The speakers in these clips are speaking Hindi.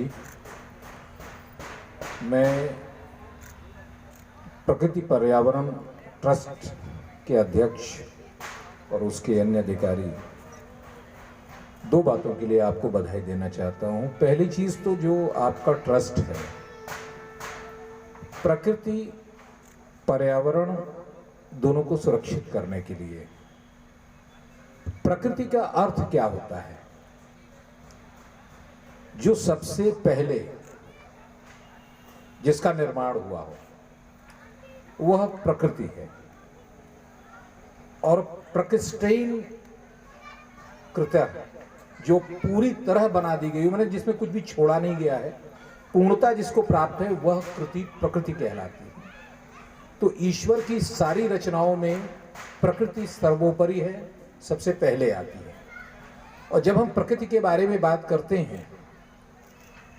जी, मैं प्रकृति पर्यावरण ट्रस्ट के अध्यक्ष और उसके अन्य अधिकारी दो बातों के लिए आपको बधाई देना चाहता हूं। पहली चीज़ तो जो आपका ट्रस्ट है, प्रकृति पर्यावरण दोनों को सुरक्षित करने के लिए। प्रकृति का अर्थ क्या होता है? जो सबसे पहले जिसका निर्माण हुआ हो वह प्रकृति है, और प्रकृष्टैन कृत्य जो पूरी तरह बना दी गई, मैंने जिसमें कुछ भी छोड़ा नहीं गया है, पूर्णता जिसको प्राप्त है वह प्रकृति कहलाती है। तो ईश्वर की सारी रचनाओं में प्रकृति सर्वोपरि है, सबसे पहले आती है। और जब हम प्रकृति के बारे में बात करते हैं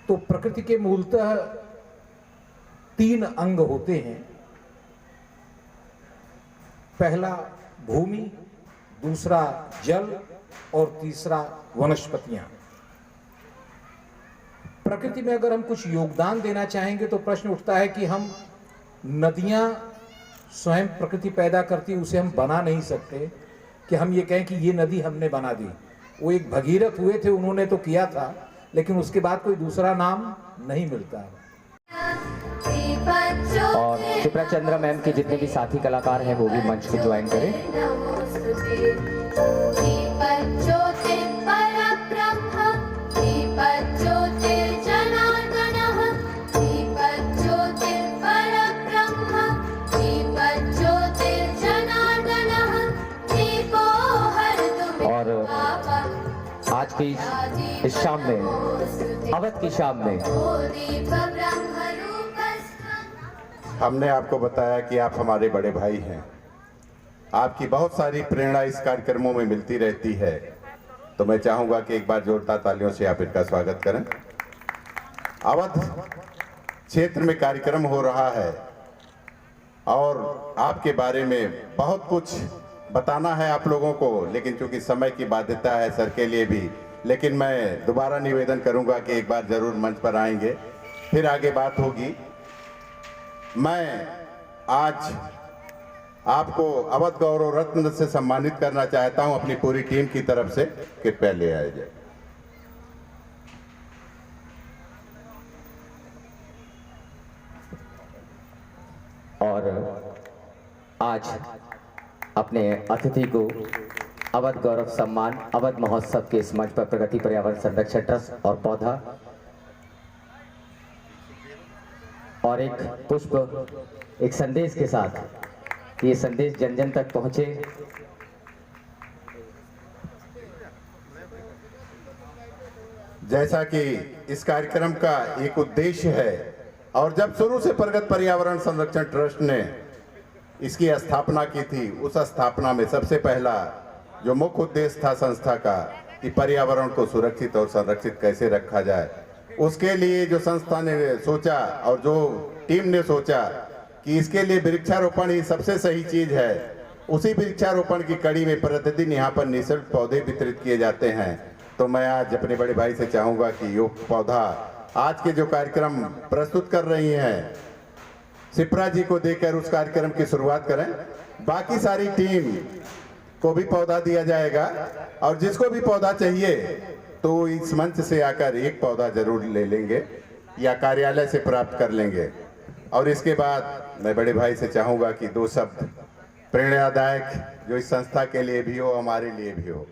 तो प्रकृति के मूलतः 3 अंग होते हैं। पहला भूमि, दूसरा जल और तीसरा वनस्पतियां। प्रकृति में अगर हम कुछ योगदान देना चाहेंगे तो प्रश्न उठता है कि हम नदियां स्वयं प्रकृति पैदा करती है, उसे हम बना नहीं सकते कि हम ये कहें कि ये नदी हमने बना दी। वो एक भगीरथ हुए थे, उन्होंने तो किया था, लेकिन उसके बाद कोई दूसरा नाम नहीं मिलता। और शिप्रा चंद्रा मैम के जितने भी साथी कलाकार हैं वो भी मंच को ज्वाइन करें। और आज की इस शाम में, अवध की शाम में, हमने आपको बताया कि आप हमारे बड़े भाई हैं। आपकी बहुत सारी प्रेरणा इस कार्यक्रमों में मिलती रहती है, तो मैं चाहूंगा कि एक बार जोरदार तालियों से आप इनका स्वागत करें। अवध क्षेत्र में कार्यक्रम हो रहा है और आपके बारे में बहुत कुछ बताना है आप लोगों को, लेकिन चूंकि समय की बाध्यता है सर के लिए भी, लेकिन मैं दोबारा निवेदन करूंगा कि एक बार जरूर मंच पर आएंगे, फिर आगे बात होगी। मैं आज आपको अवध गौरव रत्न से सम्मानित करना चाहता हूं अपनी पूरी टीम की तरफ से। कृपया ले आए जाए। और आज अपने अतिथि को अवध गौरव सम्मान अवध महोत्सव के इस मंच पर प्रगति पर्यावरण संरक्षण ट्रस्ट और पौधा और एक पुष्प, एक संदेश के साथ, ये संदेश जन जन तक पहुंचे। जैसा कि इस कार्यक्रम का एक उद्देश्य है, और जब शुरू से प्रगति पर्यावरण संरक्षण ट्रस्ट ने इसकी स्थापना की थी, उस स्थापना में सबसे पहला जो मुख्य उद्देश्य था संस्था का कि पर्यावरण को सुरक्षित और संरक्षित कैसे रखा जाए, उसके लिए जो संस्था ने सोचा और जो टीम ने सोचा कि इसके लिए वृक्षारोपण ही सबसे सही चीज है, उसी वृक्षारोपण की कड़ी में प्रतिदिन यहाँ पर निःशुल्क पौधे वितरित किए जाते हैं। तो मैं आज अपने बड़े भाई से चाहूंगा कि ये पौधा आज के जो कार्यक्रम प्रस्तुत कर रही हैं, शिप्रा जी को देकर उस कार्यक्रम की शुरुआत करें। बाकी सारी टीम को भी पौधा दिया जाएगा, और जिसको भी पौधा चाहिए तो इस मंच से आकर एक पौधा जरूर ले लेंगे या कार्यालय से प्राप्त कर लेंगे। और इसके बाद मैं बड़े भाई से चाहूंगा कि 2 शब्द प्रेरणादायक जो इस संस्था के लिए भी हो, हमारे लिए भी हो।